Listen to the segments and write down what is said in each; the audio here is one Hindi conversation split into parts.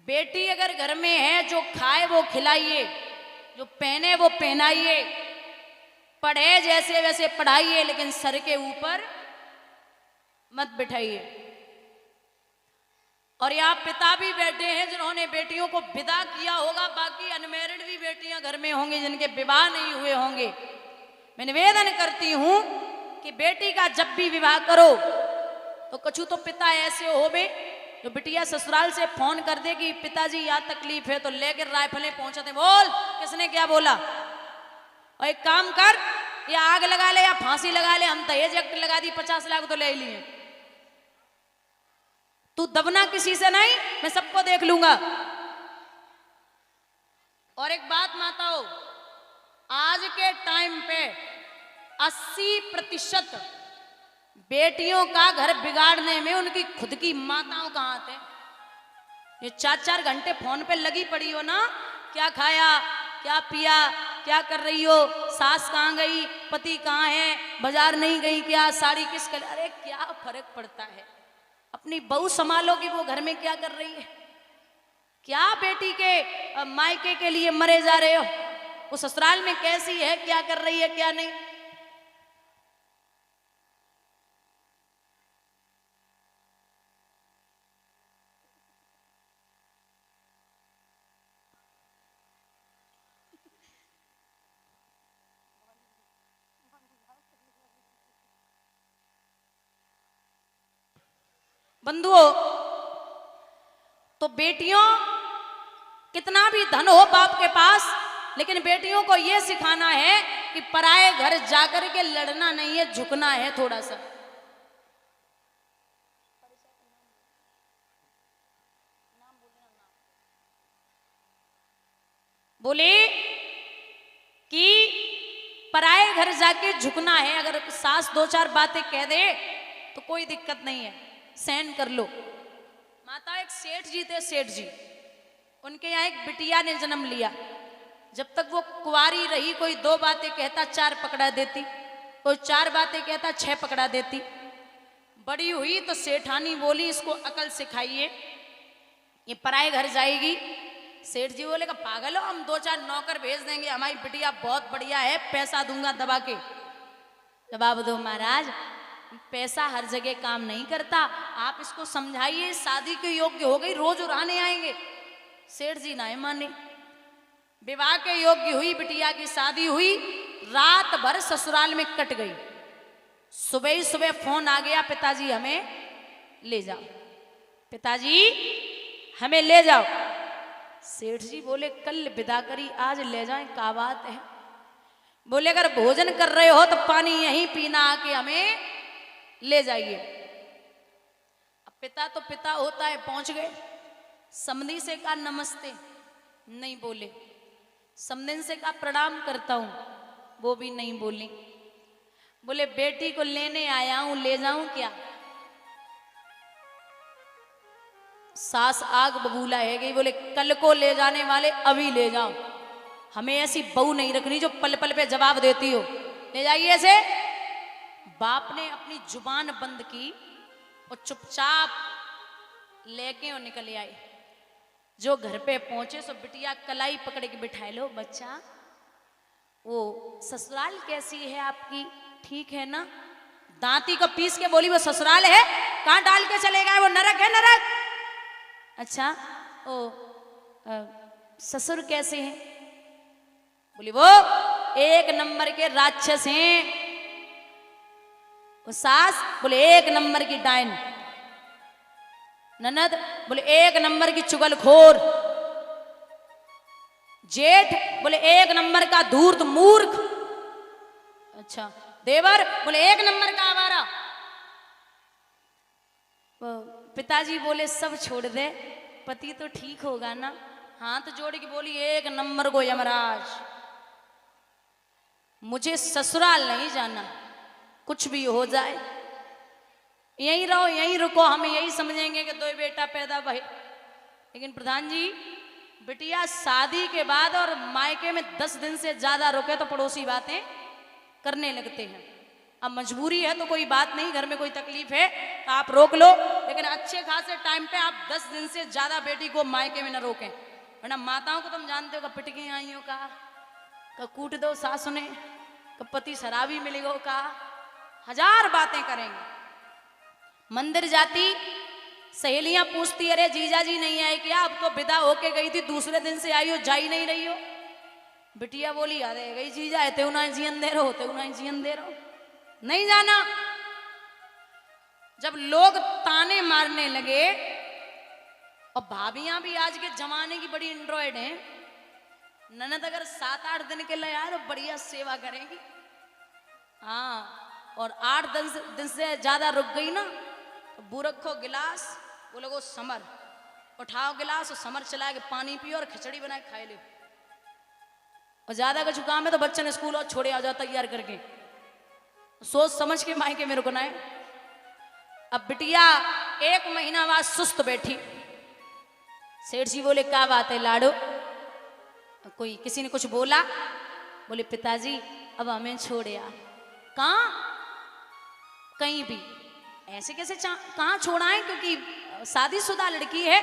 बेटी अगर घर में है, जो खाए वो खिलाइए, जो पहने वो पहनाइए, पढ़े जैसे वैसे पढ़ाइए, लेकिन सर के ऊपर मत बिठाइए। और यहाँ पिता भी बैठे हैं जिन्होंने बेटियों को विदा किया होगा, बाकी अनमैरिड भी बेटियां घर में होंगी जिनके विवाह नहीं हुए होंगे। मैं निवेदन करती हूं कि बेटी का जब भी विवाह करो तो कछु तो पिता ऐसे होवे जो बिटिया ससुराल से फोन कर दे कि पिताजी यहाँ तकलीफ है, तो लेकर राइफलें पहुंचाते, बोल किसने क्या बोला, और एक काम कर, या आग लगा ले या फांसी लगा ले, हम दहेज एक्ट लगा दी, 50 लाख तो ले लिए, तू दबना किसी से नहीं, मैं सबको देख लूंगा। और एक बात माताओं, आज के टाइम पे 80% बेटियों का घर बिगाड़ने में उनकी खुद की माताओं का हाथ है। ये 4-4 घंटे फोन पे लगी पड़ी हो ना, क्या खाया, क्या पिया, क्या कर रही हो, सास कहाँ गई, पति कहाँ है, बाजार नहीं गई क्या, साड़ी किस कलर, अरे क्या फर्क पड़ता है, अपनी बहू संभालो कि वो घर में क्या कर रही है। क्या बेटी के मायके के लिए मरे जा रहे हो, वो ससुराल में कैसी है, क्या कर रही है, क्या नहीं। बंधुओं, तो बेटियों, कितना भी धन हो बाप के पास, लेकिन बेटियों को यह सिखाना है कि पराए घर जाकर के लड़ना नहीं है, झुकना है थोड़ा सा। बोले कि पराए घर जाके झुकना है, अगर सास 2-4 बातें कह दे तो कोई दिक्कत नहीं है, सहन कर लो। माता, एक सेठ जी थे, सेठ जी, उनके यहाँ एक बिटिया ने जन्म लिया। जब तक वो कुंवारी रही, कोई 2 बातें कहता 4 पकड़ा देती, कोई 4 बातें कहता 6 पकड़ा देती। बड़ी हुई तो सेठानी बोली इसको अकल सिखाइए, ये पराए घर जाएगी। सेठ जी बोले, का पागल हो, हम 2-4 नौकर भेज देंगे, हमारी बिटिया बहुत बढ़िया है, पैसा दूंगा दबा के। जवाब दो महाराज, पैसा हर जगह काम नहीं करता, आप इसको समझाइए, शादी के योग्य हो गई, रोज उड़ाने आएंगे। सेठ जी ना माने, विवाह के योग्य हुई, बिटिया की शादी हुई, रात भर ससुराल में कट गई। सुबह ही सुबह फोन आ गया, पिताजी हमें ले जाओ, पिताजी हमें ले जाओ। सेठ जी बोले, कल विदा करी, आज ले जाएं, क्या बात है। बोले, अगर भोजन कर रहे हो तो पानी यहीं पीना, आके हमें ले जाइए। अब पिता तो पिता होता है, पहुंच गए। समधी से कहा नमस्ते, नहीं बोले। समधिन से कहा प्रणाम करता हूं, वो भी नहीं बोली। बोले, बेटी को लेने आया हूं, ले जाऊं क्या। सास आग बबूला है गई, बोले कल को ले जाने वाले अभी ले जाओ, हमें ऐसी बहू नहीं रखनी जो पल पल पे जवाब देती हो, ले जाइए ऐसे। बाप ने अपनी जुबान बंद की और चुपचाप लेके और निकल आए। जो घर पे पहुंचे सो बिटिया कलाई पकड़ के बिठाए, लो बच्चा, वो ससुराल कैसी है आपकी, ठीक है ना। दांती को पीस के बोली, वो ससुराल है, कहां डाल के चले गए, वो नरक है, नरक। अच्छा, ओ ससुर कैसे हैं, बोली वो 1 नंबर के राक्षस हैं। वो सास बोले 1 नंबर की डायन। ननद बोले 1 नंबर की चुगलखोर। जेठ बोले 1 नंबर का धूर्त मूर्ख। अच्छा, देवर बोले 1 नंबर का आवारा। पिताजी बोले सब छोड़ दे, पति तो ठीक होगा ना। हाथ जोड़ के बोली, 1 नंबर को यमराज, मुझे ससुराल नहीं जाना, कुछ भी हो जाए यहीं रहो, यहीं रुको, हम यही समझेंगे कि 2 बेटा पैदा भय। लेकिन प्रधान जी, बिटिया शादी के बाद और मायके में 10 दिन से ज्यादा रुके तो पड़ोसी बातें करने लगते हैं। अब मजबूरी है तो कोई बात नहीं, घर में कोई तकलीफ है तो आप रोक लो, लेकिन अच्छे खासे टाइम पे आप 10 दिन से ज्यादा बेटी को मायके में न रोकें, वरना माताओं को तुम जानते हो, पिट के आई हो का कूट दो सासु ने, का पति शराबी मिलेगा का, हजार बातें करेंगे। मंदिर जाती, सहेलियां पूछती अरे जीजा जी नहीं आए क्या, अब तो विदा होके गई थी, दूसरे दिन से आई हो, जा ही नहीं रही हो। बिटिया बोली अरे गई जीजा है, तेऊ ना जीवन दे रहो, तेऊ ना जीवन दे रहो, नहीं जाना। जब लोग ताने मारने लगे, और भाभियां भी आज के जमाने की बड़ी एंड्रॉयड हैं, ननद अगर 7-8 दिन के लिए आए तो बढ़िया सेवा करेगी, हाँ, और 8 दिन से ज्यादा रुक गई ना तो बुरखो गिलास, बोले वो समर, उठाओ गिलास और समर चला के पानी पियो और खिचड़ी बना के खाए लो, और ज्यादा का जुकाम है तो बच्चन स्कूल और छोड़े आ जाओ तैयार करके, सोच समझ के मायके में रुकना है। अब बिटिया 1 महीना बाद सुस्त बैठी, सेठ जी बोले क्या बात है लाडो, कोई किसी ने कुछ बोला, बोले पिताजी अब हमें छोड़े आ, कहाँ, कहीं भी, ऐसे कैसे कहाँ छोड़ा है, क्योंकि शादीशुदा लड़की है,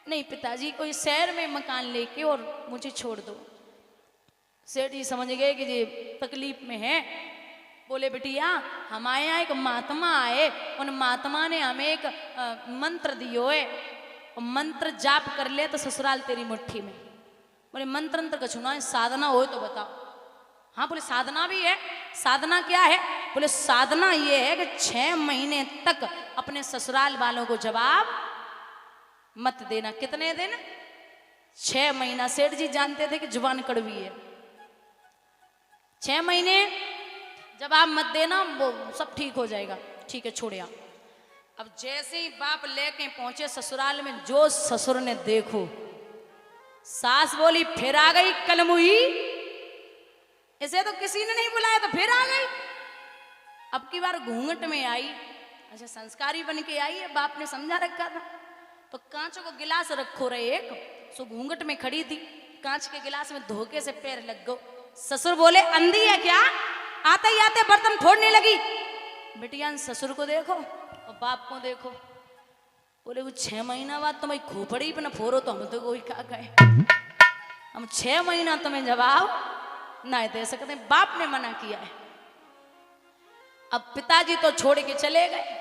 नहीं पिताजी कोई शहर में मकान लेके और मुझे छोड़ दो। सेठ जी समझ गए कि ये तकलीफ में है, बोले बिटिया हमारे यहाँ एक महात्मा आए, उन महात्मा ने हमें एक मंत्र दियो है, और मंत्र जाप कर ले तो ससुराल तेरी मुट्ठी में। बोले मंत्र अंतर का छुना है, साधना हो तो बताओ। हाँ बोले साधना भी है, साधना क्या है, बोले साधना ये है कि 6 महीने तक अपने ससुराल वालों को जवाब मत देना। कितने दिन? 6 महीना। सेठ जी जानते थे कि जुबान कड़वी है, 6 महीने जब आप मत देना वो सब ठीक हो जाएगा। ठीक है छोड़े आप। अब जैसे ही बाप लेके पहुंचे ससुराल में, जो ससुर ने देखो, सास बोली फिर आ गई कलमुही, इसे तो किसी ने नहीं बुलाया तो फिर आ गई। अब की बार घूंघट में आई, अच्छा संस्कारी बन के आई है, बाप ने समझा रखा था। तो कांच को गिलास रखो रहे एक, सो घूंघट में खड़ी थी, कांच के गिलास में धोखे से पैर लग गो। ससुर बोले अंधी है क्या, आते ही आते बर्तन फोड़ने लगी। बिटिया ससुर को देखो और बाप को देखो, बोले वो 6 महीना बाद तुम्हें खोपड़ी पे न फोड़ो तो हम तो कोई क्या कहे, हम 6 महीना तुम्हें जवाब ना दे सकते, बाप ने मना किया है। अब पिताजी तो छोड़ के चले गए।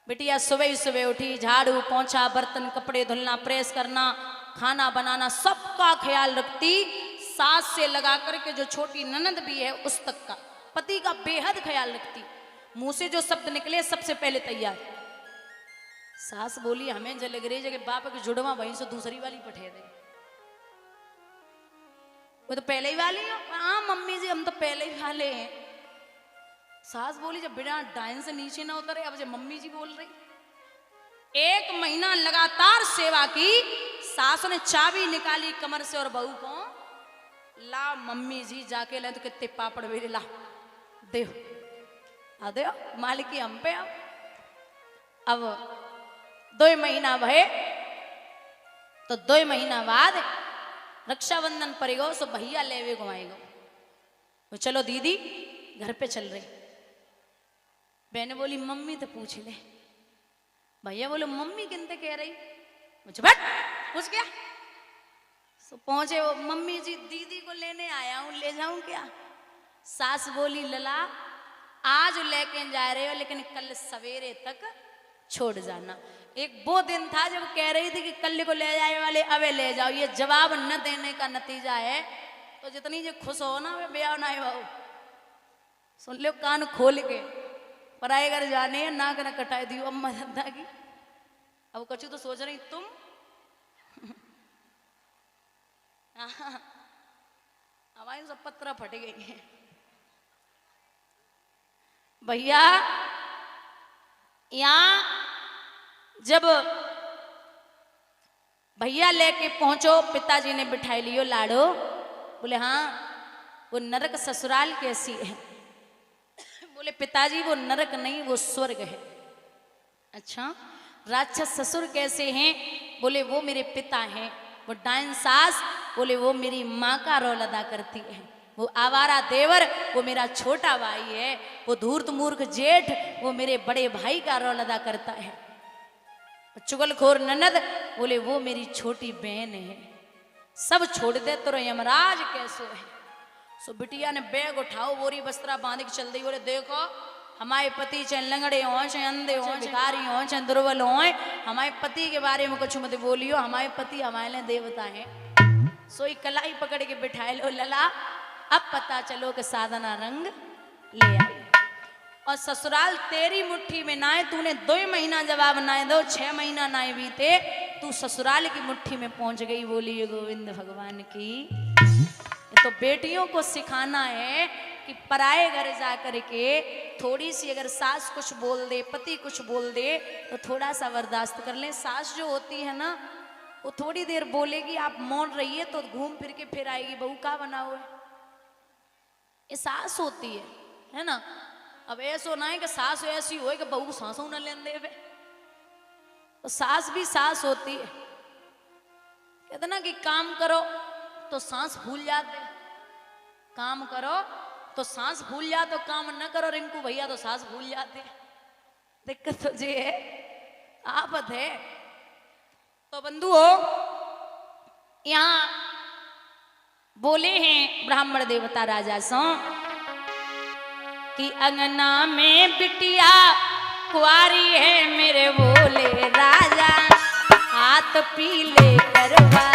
बिटिया सुबह सुबह उठी, झाड़ू पोंछा, बर्तन कपड़े धुलना, प्रेस करना, खाना बनाना, सबका ख्याल रखती, सास से लगा करके जो छोटी ननद भी है उस तक का, पति का बेहद ख्याल रखती। मुंह से जो शब्द निकले सबसे पहले तैयार। सास बोली हमें जल गई जगह बाप की जुड़वा वहीं से दूसरी वाली पठे दे, वो तो पहले ही वाली है। हाँ मम्मी जी हम तो पहले ही वाले हैं। सास बोली जब बिना डाइन से नीचे ना उतरे, अब जब मम्मी जी बोल रही। 1 महीना लगातार सेवा की, सास ने चाबी निकाली कमर से और बहू को ला मम्मी जी जाके ले तो कितने पापड़ बेरे ला दे, आ दे मालिक की हम पे। अब 2 महीना भये तो 2 महीना बाद रक्षाबंधन पड़ेगा, सो भैया लेवे को आएगा। वो चलो दीदी घर पे चल रही। बहने बोली मम्मी तो पूछ ले। भैया बोले मम्मी किनते कह रही, मुझे बट पूछ क्या। सो पहुंचे वो, मम्मी जी दीदी को लेने आया हूं, ले जाऊं क्या। सास बोली लला आज लेके जा रहे हो लेकिन कल सवेरे तक छोड़ जाना। एक वो दिन था जब कह रही थी कि कल को ले जाए वाले अबे ले जाओ। ये जवाब न देने का नतीजा है। तो जितनी जो खुश हो ना वे ब्याह ना है, सुन लो कान खोल के। पराए घर जाने नाक न कटाए दियो अम्मा धंधा की। अब कछु तो सोच रही तुम हमारी सब पत्रा फट गई है। भैया यहाँ जब भैया लेके पहुंचो, पिताजी ने बिठाई लियो लाडो। बोले हाँ वो नरक ससुराल कैसी है। बोले पिताजी वो नरक नहीं वो स्वर्ग है। अच्छा राक्षस ससुर कैसे हैं। बोले वो मेरे पिता हैं। वो डाइन सास, बोले वो मेरी माँ का रोल अदा करती है। वो आवारा देवर वो मेरा छोटा भाई है, वो धूर्त मूर्ख जेठ वो मेरे बड़े भाई का रोल अदा करता है, चुगलखोर ननद बोले वो मेरी छोटी बहन है। सब छोड़ दे तो यमराज कैसो है। सो बिटिया ने बैग उठाओ बोरी बस्तरा बांध के चल दी। बोले देखो हमारे पति चाहे लंगड़े हो चाहे अंधे हो भिखारी हो चाहे दुर्बल हो, हमारे पति के बारे में कुछ मत बोलियो, हमारे पति हमारे लिए देवता है। सोई कलाई पकड़ के बिठाए लो लला, अब पता चलो कि साधना रंग ले आई। और ससुराल तेरी मुट्ठी में ना है, तूने 2 महीना जवाब ना दो, 6 महीना ना बीते, तू ससुराल की मुट्ठी में पहुंच गई। बोलिए गोविंद भगवान की। तो बेटियों को सिखाना है कि पराए घर जा करके थोड़ी सी अगर सास कुछ बोल दे, पति कुछ बोल दे, तो थोड़ा सा बर्दाश्त कर लें। सास जो होती है ना वो थोड़ी देर बोलेगी, आप मौन रहिए तो घूम फिर के फिर आएगी, बहू का बना हुआ है। ये सास होती है ना। अब ऐसा ना है कि सास ऐसी हो कि बहू सांसों न लेन देवे, तो सास भी सास होती है। कहते ना कि काम करो तो सांस भूल जाते, काम करो तो सांस भूल जाते, तो काम न करो रिंकू भैया तो सांस भूल जाते। दिक्कत तो ये है, आफत है। तो बंधुओं यहाँ बोले हैं ब्राह्मण देवता राजा सो कि अंगना में बिटिया कुआरी है मेरे बोले राजा, हाथ पीले करवा